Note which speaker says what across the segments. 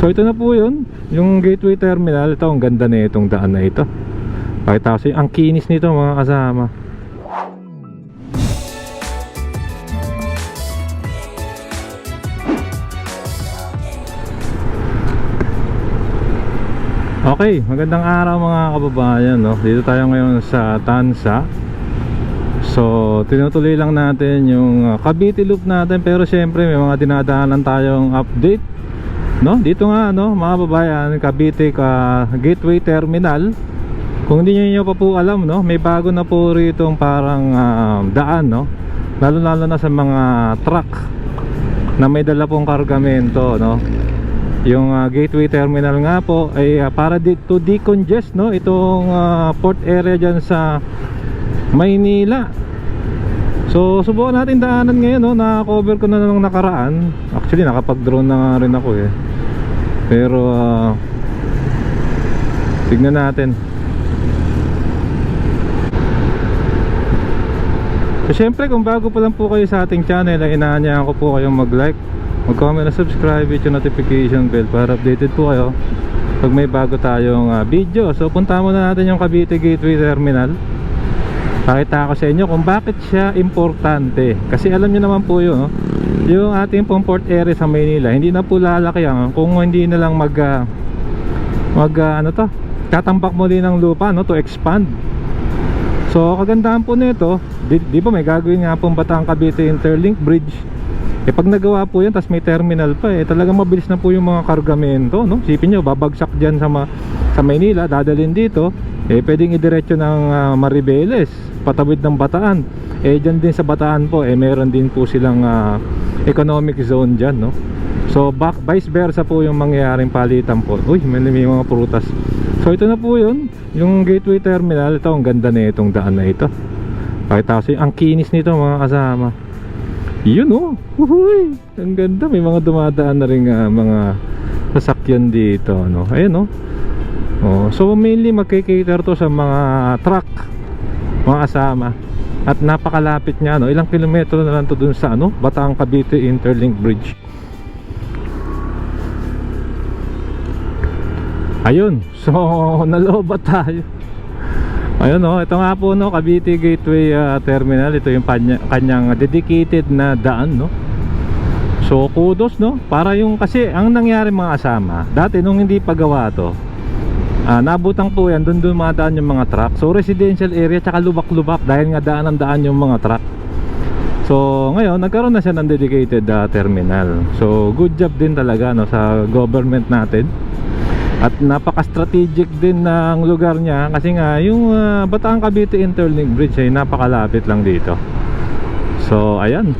Speaker 1: So ito na po yun, yung Gateway Terminal. Ito, ang ganda na itong daan na ito. Pakita ko sa inyo, ang kinis nito mga kasama. Okay, magandang araw mga kababayan, no? Dito tayo ngayon sa Tansa. So, tinutuloy lang natin yung Cavite Loop natin. Pero syempre may mga dinadaanan tayong update, no? Dito nga, no, mga kababayan, Cavite Gateway Terminal. Kung hindi nyo pa po alam, no, may bago na po rito parang daan, no? Lalo na sa mga truck na may dala pong kargamento, no? Yung Gateway Terminal nga po ay para to decongest, no, itong port area dyan sa Maynila. So subukan natin daanan ngayon, no. Na-cover ko na nung nakaraan. Actually nakapag-drone na nga rin ako eh. Pero tignan natin. So syempre kung bago pa lang po kayo sa ating channel, ay inaanyahan ko po kayong mag-like, mag-comment at subscribe with yung notification bell para updated po kayo pag may bago tayong video. So punta muna natin yung Cavite Gateway Terminal. Pakita ko sa inyo kung bakit siya importante. Kasi alam niyo naman po yun, no? Yung ating pong port area sa Maynila, hindi na po lalaki kung hindi na lang tatambak muli ng lupa, no, to expand. So kagandahan po nito, di ba may gagawin nga pong Bataan Cavite Interlink Bridge. Pag nagawa po yan, tas may terminal pa, talagang mabilis na po yung mga kargamento, no? Sipin nyo, babagsak dyan sa Maynila, dadalhin dito, pwedeng idiretso ng Maribeles, patawid ng Bataan. Dyan din sa Bataan po, meron din po silang economic zone dyan, no? So vice versa po yung mangyayaring palitan po. Uy, may mga prutas. So ito na po yun, yung Gateway Terminal. Ito, ang ganda na itong daan na ito. Pakita ko sa inyo, ang kinis nito mga kasama. Yun, oh, uhuy, ang ganda. May mga dumadaan na rin mga sasakyan dito, no? Ayun, oh. So mainly magkikater to sa mga truck, mga kasama. At napakalapit niya, no? Ilang kilometro na lang to dun sa Bataan Cavite Interlink Bridge. Ayun, so nalobat tayo. Ayun, ito nga po, no, Cavite Gateway Terminal. Ito yung kanyang dedicated na daan, no. So kudos, no, para yung, kasi ang nangyari mga kasama, dati nung hindi pa gawa to, nabutang po yan, doon madaan yung mga truck. So residential area, tsaka lubak-lubak dahil nga daan yung mga truck. So ngayon nagkaroon na siya ng dedicated terminal. So good job din talaga, no, sa government natin. At napaka-strategic din ng lugar niya kasi nga yung Bataan Cavite Interlink Bridge ay napakalapit lang dito. So ayan,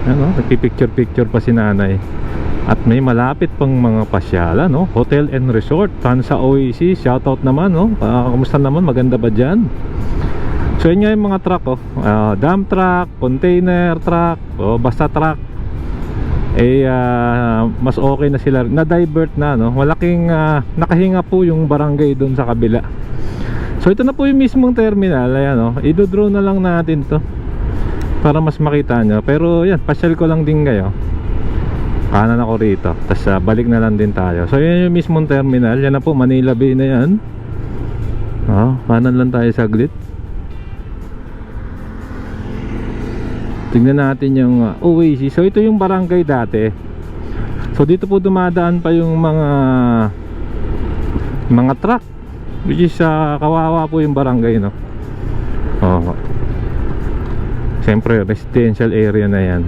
Speaker 1: nagpipicture pa si nanay. At may malapit pang mga pasyalan, no? Hotel and Resort, Tansa Oasis, shoutout naman, no? Kamusta naman, maganda ba dyan? So yun nga yung mga truck, dump truck, container truck, basta truck. Mas okay na sila, na-divert na, no? Malaking nakahinga po yung barangay doon sa kabila. So ito na po yung mismong terminal. Ayan, no? I-drone na lang natin to para mas makita nyo. Pero yan, pasyal ko lang din kayo. Kanan ako rito, tapos balik na lang din tayo. So yan yung mismong terminal. Yan na po, Manila Bay na yan. Kanan lang tayo saglit. Tingnan natin yung Oasis. So ito yung barangay dati. So dito po dumadaan pa yung mga truck, which is kawawa po yung barangay, no. Siyempre residential area na yan.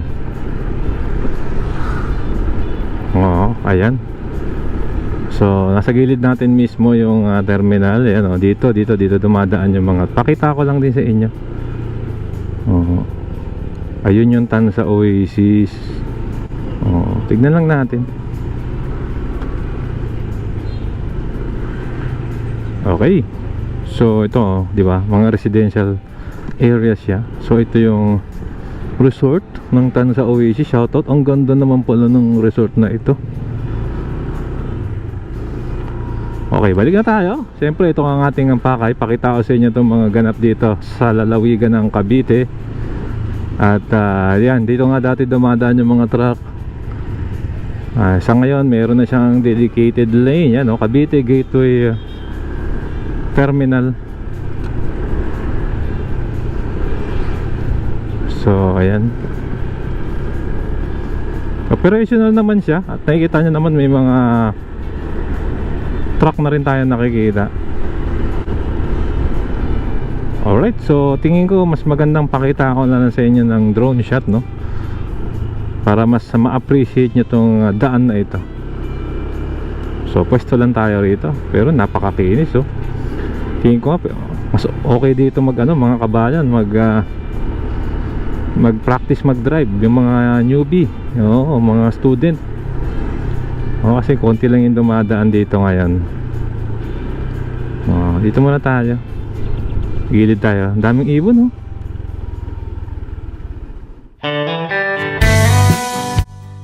Speaker 1: Ayan. So nasa gilid natin mismo yung terminal. Ayan, dito dumadaan yung mga, pakita ko lang din sa inyo. Ayun yung Tansa Oasis. Tignan lang natin. Okay. So ito, di ba? Mga residential areas siya. So ito yung resort ng Tansa Oasis. Shoutout. Ang ganda naman pala ng resort na ito. Okay, balik na tayo. Siyempre ito ang ating pakay. Pakita ko sa inyo itong mga ganap dito sa lalawigan ng Cavite. At yan, dito nga dati dumadaan yung mga truck. Sa ngayon meron na siyang dedicated lane yan, no? Cavite Gateway Terminal. So ayan, operational naman siya. At nakikita nyo naman may mga truck na rin tayo nakikita. Alright, so tingin ko mas magandang pakita ko na lang sa inyo ng drone shot, no? Para mas ma-appreciate nyo tong daan na ito. So pwesto lang tayo rito, pero napakakinis, oh. Tingin ko mas okay dito mga kabayan, mag-practice mag-drive yung mga newbie, mga student. Kasi konti lang yung dumadaan dito ngayon. Dito muna tayo, gilid tayo, ang daming ibon,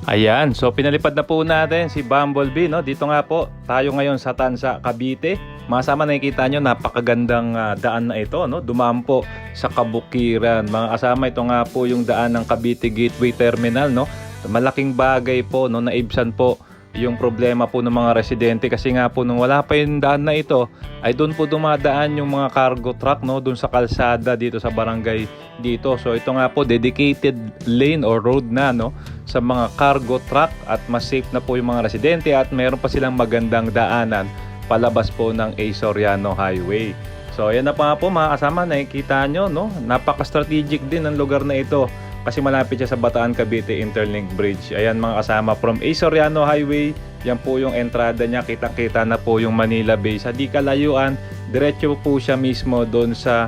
Speaker 1: Ayan, so pinalipad na po natin si Bumblebee, no? Dito nga po tayo ngayon sa Tansa, Cavite. Mga kasama, nakikita nyo napakagandang daan na ito, no? Dumaan po sa kabukiran. Mga kasama, ito nga po yung daan ng Cavite Gateway Terminal, no? Malaking bagay po, no? Naibsan po yung problema po ng mga residente, kasi nga po nung wala pa yung daan na ito ay doon po dumadaan yung mga cargo truck, no? Doon sa kalsada dito sa barangay dito. So ito nga po dedicated lane or road na, no? Sa mga cargo truck, at mas safe na po yung mga residente, at meron pa silang magandang daanan palabas po ng A. Soriano Highway. So ayan na pa po mga kasama, nakikita nyo, no? Napaka-strategic din ang lugar na ito kasi malapit siya sa Bataan Cavite Interlink Bridge. Ayan mga kasama, from A. Soriano Highway, yan po yung entrada niya. Kitang-kita na po yung Manila Bay. Sa di kalayuan, diretso po siya mismo doon sa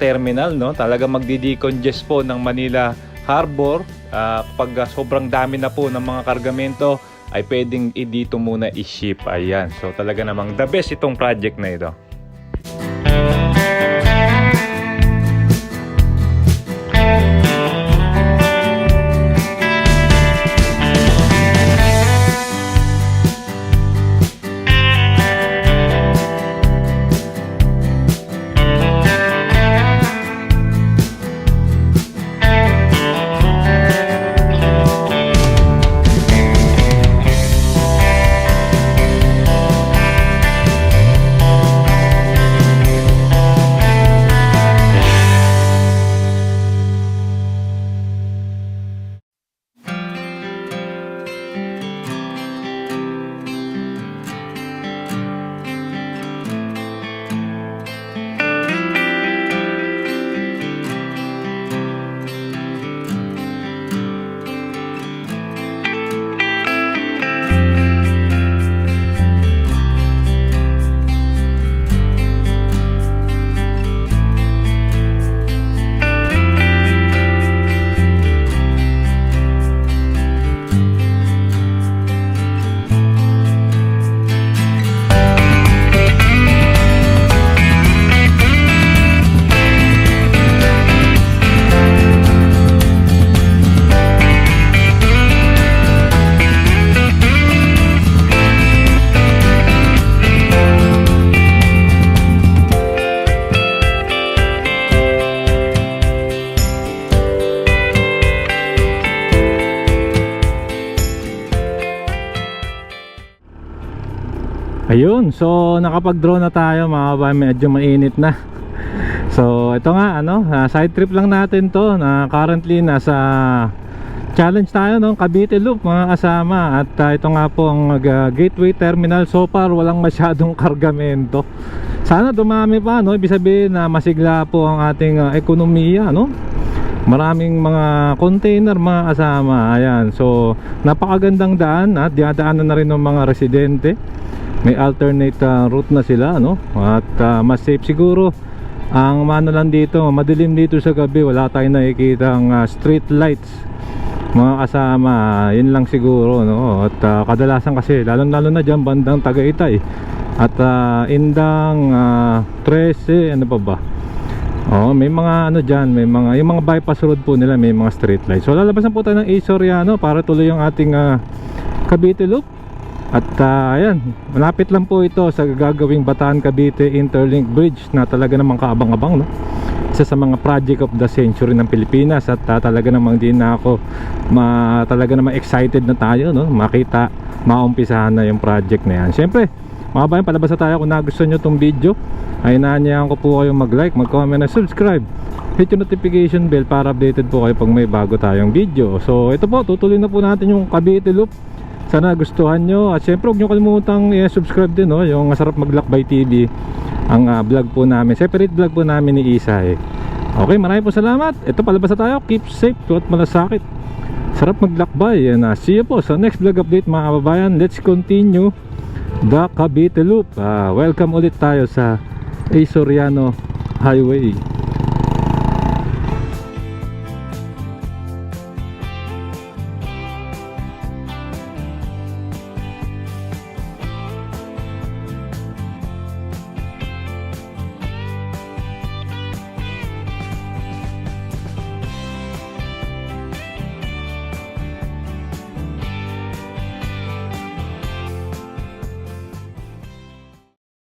Speaker 1: terminal, no? Talaga magdi-decongest po ng Manila Harbor. Pag sobrang dami na po ng mga kargamento, ay pwedeng dito muna i-ship. Ayan, so talaga namang the best itong project na ito. Ayun, so nakapag-drone na tayo mga kabayan, medyo mainit na. So ito nga, side trip lang natin to, na currently nasa challenge tayo, no? Cavite Loop mga kasama. At ito nga po ang Gateway Terminal. So far walang masyadong kargamento. Sana dumami pa, no? Ibig sabihin na masigla po ang ating ekonomiya, no? Maraming mga container mga kasama. Ayan, so napakagandang daan at dinadaanan na rin ng mga residente. May alternate route na sila, no? At mas safe siguro. Ang mano lang dito, madilim dito sa gabi, wala tayong nakikita ang street lights mga kasama. Yun lang siguro, no? At kadalasan kasi lalo na dyan bandang Tagaytay at Indang 13, ano pa ba? May mga dyan, may mga yung mga bypass road po nila, may mga street lights. So lalabasan po tayo ng A. Soriano para tuloy yung ating Cavite Loop. At ayan, malapit lang po ito sa gagawing Bataan Cavite Interlink Bridge na talaga namang kaabang-abang, no? isa sa mga project of the century ng Pilipinas. At talaga namang din na ako talaga namang excited na tayo, no? Makita, maumpisahan na yung project na yan. Siyempre mga bayan, palabas na tayo. Kung nagustuhan nyo itong video ay inaanyahan ko po kayong mag-like, mag-comment at subscribe. Hit yung notification bell para updated po kayo pag may bago tayong video. So ito po, tutuloy na po natin yung Cavite Loop. Sana gustuhan nyo. At syempre huwag nyo kalimutang i-subscribe din, no? Yung Masarap Maglakbay TV, ang vlog po namin, separate vlog po namin ni Isay. Okay, maraming po salamat. Ito, palabas na tayo. Keep safe at malasakit. Sarap maglakbay. And see you po sa next vlog update mga kababayan. Let's continue the Cavite Loop. Welcome ulit tayo sa A. Soriano Highway.